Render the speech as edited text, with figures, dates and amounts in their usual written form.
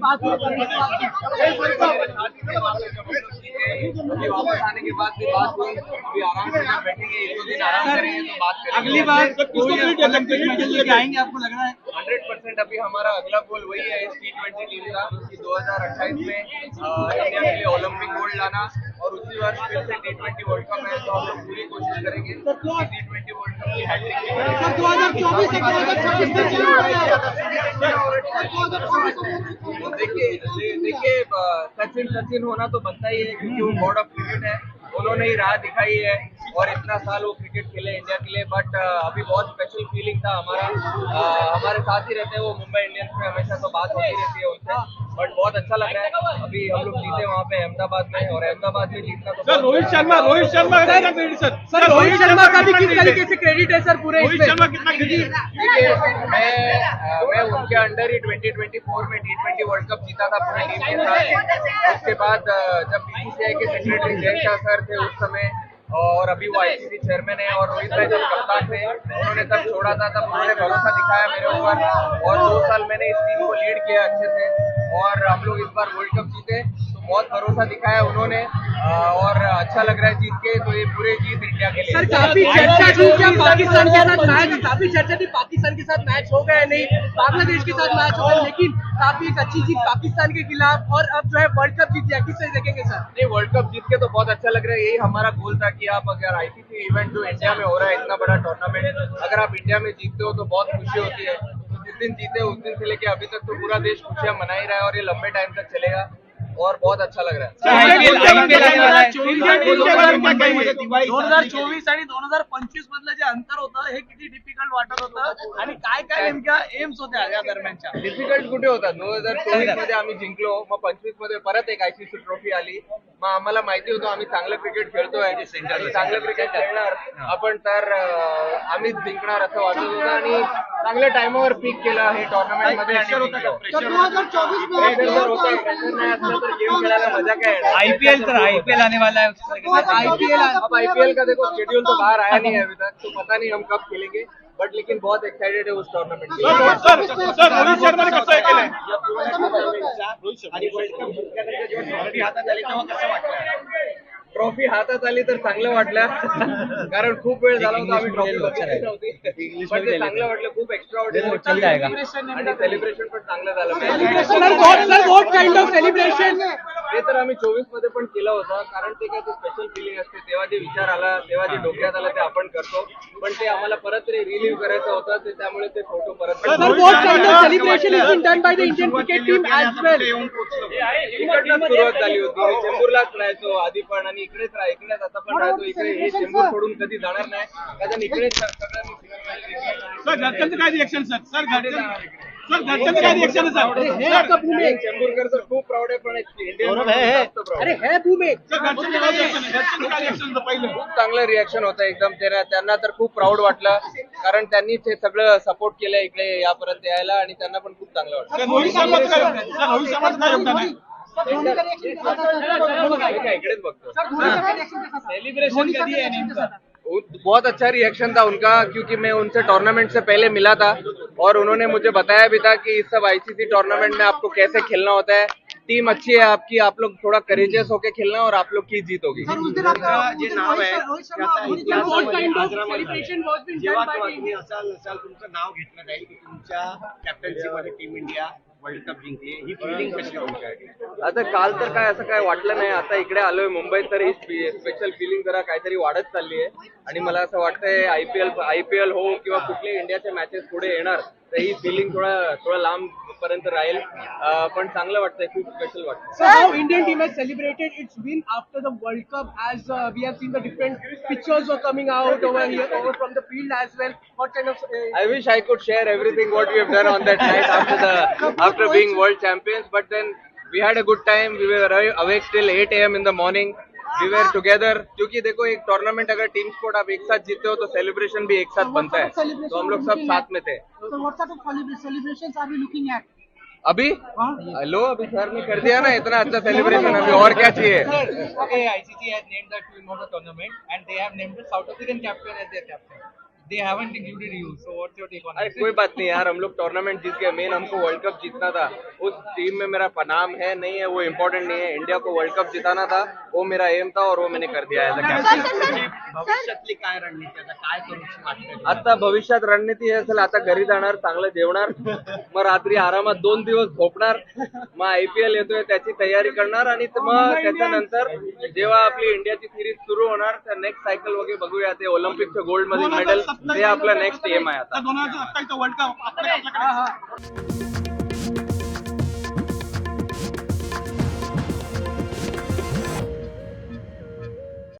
बात अभी वापस आने के बाद भी बात हुई, अभी आराम से जब बैठेंगे एक दो दिन आराम करेंगे तो बात करेंगे। अगली बार कोई ओलंपिक मेडल लेके आएंगे आपको लग रहा है? 100% अभी हमारा अगला गोल वही है इस T20 टीम का कि 2028 में इंडिया के लिए ओलंपिक गोल्ड लाना और उसी वर्ष फिर से T20 वर्ल्ड कप है तो हम लोग पूरी कोशिश करेंगे कि T20 वर्ल्ड कप की हैट्रिक 2024 देखिए सचिन होना तो बनता ही है क्योंकि वो गॉड ऑफ क्रिकेट है, उन्होंने ही राह दिखाई है और इतना साल वो क्रिकेट खेले इंडिया के लिए। बट अभी बहुत स्पेशल फीलिंग था हमारे साथ ही रहते हैं वो मुंबई इंडियंस में, हमेशा तो बात होती रहती है उनसे, बट बहुत अच्छा लग रहा है। अभी हम लोग जीते वहाँ पे अहमदाबाद में और अहमदाबाद में जीतना तो सर रोहित शर्मा का भी किस तरीके से क्रेडिट है सर पूरे इसमें? देखिए मैं उनके अंडर ही 2024 में T20 वर्ल्ड कप जीता था पूरे टीम के साथ। उसके बाद जब बीसीसीआई के सेक्रेटरी जय शाह सर थे उस समय और अभी वो आईसीसी चेयरमैन है और रोहित भाई जब कप्तान थे उन्होंने तब छोड़ा था, तब उन्होंने भरोसा दिखाया मेरे ऊपर और 2 साल मैंने इस टीम को लीड किया अच्छे से और हम लोग इस बार वर्ल्ड कप जीते तो बहुत भरोसा दिखाया उन्होंने और अच्छा लग रहा है जीत के, तो ये पूरे जीत इंडिया के लिए। सर काफी चर्चा थी क्या पाकिस्तान के साथ मैच, काफी चर्चा थी पाकिस्तान के साथ मैच हो गया नहीं, बांग्लादेश के साथ मैच हो गया, लेकिन काफी एक अच्छी जीत पाकिस्तान के खिलाफ और अब जो है वर्ल्ड कप जीत गया, किस तरह देखेंगे सर? नहीं, वर्ल्ड कप जीत के तो बहुत अच्छा लग रहा है, यही हमारा गोल था कि आप अगर आईसीसी इवेंट जो इंडिया में हो रहा है इतना बड़ा टूर्नामेंट, अगर आप इंडिया में जीतते हो तो बहुत खुशी होती है। तो जिस दिन जीते उस दिन से लेके अभी तक तो पूरा देश खुशियां मना ही रहा है और ये लंबे टाइम तक चलेगा और बहुत अच्छा लग रहा है। 2024 आणि 2025 मधलं जे अंतर होतं हे किती डिफिकल्ट वाटत होतं आणि काय काय नेमक्या एम्स होत्या या दरम्यानच्या? डिफिकल्ट कुठे होता? 2024 मध्ये आम्ही जिंकलो, मग 25 मध्ये परत एक आयसीसी ट्रॉफी आली, मग आम्हाला माहिती होतं आम्ही चांगलं क्रिकेट खेळतोय आणि चांगलं क्रिकेट खेळणार आपण तर आम्हीच जिंकणार असं वाटत होतं आणि चांगल्या टाइमावर पीक केलं हे टुर्नामेंट मध्ये। गेम खेलायला मजा काय है? आईपीएल आने वाला है, आईपीएल का देखो शेड्यूल तो बाहर आया नहीं है अभी तक, तो पता नहीं हम कब खेलेंगे, बट लेकिन बहुत एक्साइटेड है उस टूर्नामेंट के लिए। सर रोहित शर्मा ने कसं केलंय? ट्रॉफी हातात आली तर चांगलं वाटलं कारण खूप वेळ झाला होता आम्ही ट्रॉफी बघितली नव्हती, पण ते चांगलं वाटलं, खूप एक्स्ट्रा आणि सेलिब्रेशन पण चांगलं झालं। ते तर आम्ही 24 मध्ये पण केलं होतं कारण ते काय स्पेशल फिलिंग असते, तेव्हा जे विचार आला तेव्हा जे डोक्यात आलं ते आपण करतो, पण ते आम्हाला परत रिलीव्ह करायचं होतं ते त्यामुळे ते फोटो परत सुरुवात झाली होती। मी चेंबूरलाच राहायचो आधी पण आणि इकडेच आता पण राहतो इकडे, हे चेंबूर सोडून कधी जाणार नाही कारण इकडेच सर घरच्यांचं काय रिएक्शन? सर घरच्यांचं काय रिएक्शन? चेंबूरकर तर खूप प्राऊड आहे पण खूप चांगलं रिएक्शन होतं एकदम, त्यांना तर खूप प्राऊड वाटलं कारण त्यांनी ते सगळं सपोर्ट केलं इकडे यापर्यंत यायला आणि त्यांना पण खूप चांगलं वाटलं। इकडेच बघतो। सेलिब्रेशन कधी आहे नेमकं? बहुत अच्छा रिएक्शन था उनका क्योंकि मैं उनसे टूर्नामेंट से पहले मिला था और उन्होंने मुझे बताया भी था कि इस सब आईसीसी टूर्नामेंट में आपको कैसे खेलना होता है, टीम अच्छी है आपकी, आप लोग थोड़ा करेजियस होके खेलना और आप लोग की जीत होगी। जे नाव आहे जेव्हा तुम्ही असाल नसाल तुमचं नाव घेतलं जाईल की तुमच्या कॅप्टन्सीमध्ये टीम इंडिया वर्ल्ड कप जिंकली, ही फिलिंग कशी तुमच्यासाठी? आता काल तर काय असं काय वाटलं नाही, आता इकडे आलोय मुंबईत तर ही स्पेशल फिलिंग जरा काहीतरी वाढत चालली आहे आणि मला असं वाटतंय आयपीएल हो किंवा कुठले इंडियाचे मॅचेस पुढे येणार तर ही फिलिंग थोडा लांब पर्यंत राहील, पण चांगलं वाटतंय, खूप स्पेशल वाटतं। So how Indian team has celebrated its win after the World Cup as we have seen the different pictures were coming out over here over from the field as well. What kind of I wish I could share everything what we have done on that night after being world champions, but then we had a good time. We were awake till 8 AM in the morning. We were together क्योंकि देखो एक tournament अगर team sport आप एक साथ जीते हो तो सेलिब्रेशन भी एक साथ बनता है, तो हम लोग सब साथ में थे। So what sort of celebrations are we looking at? अभी लो अभी सर ने कर दिया ना इतना अच्छा सेलिब्रेशन, अभी और क्या चाहिए? Okay, ICC has named the team of the tournament and they have named the South African captain as their captain. they haven't included you. So what's your take on it? अरे कोई बात नहीं यार, हम लोग टूर्नामेंट जीत गए, main हमको world cup जीतना था। उस टीम में मेरा नाम है नहीं है वो इम्पोर्टेंट नहीं है, इंडिया को वर्ल्ड कप जिताना था, वो मेरा एम था और वो मैंने कर दिया एज अ कॅप्टन। भविष्यातली काय रणनीती आता काय करूची वाटते? आता भविष्यात रणनीती आहे, चला आता घरी जाणार, चांगलं जेवणार, मग रात्री आरामात 2 दिवस झोपणार, मग IPL येतोय त्याची तयारी करणार आणि मग त्याच्यानंतर जेव्हा आपली इंडियाची सिरीज सुरू होणार तर नेक्स्ट सायकल वगैरे बघूया, ते ऑलिम्पिकचं गोल्ड मध्ये मेडल ते आपला नेक्स्ट एम आहे आता। 2027 वर्ल्ड कप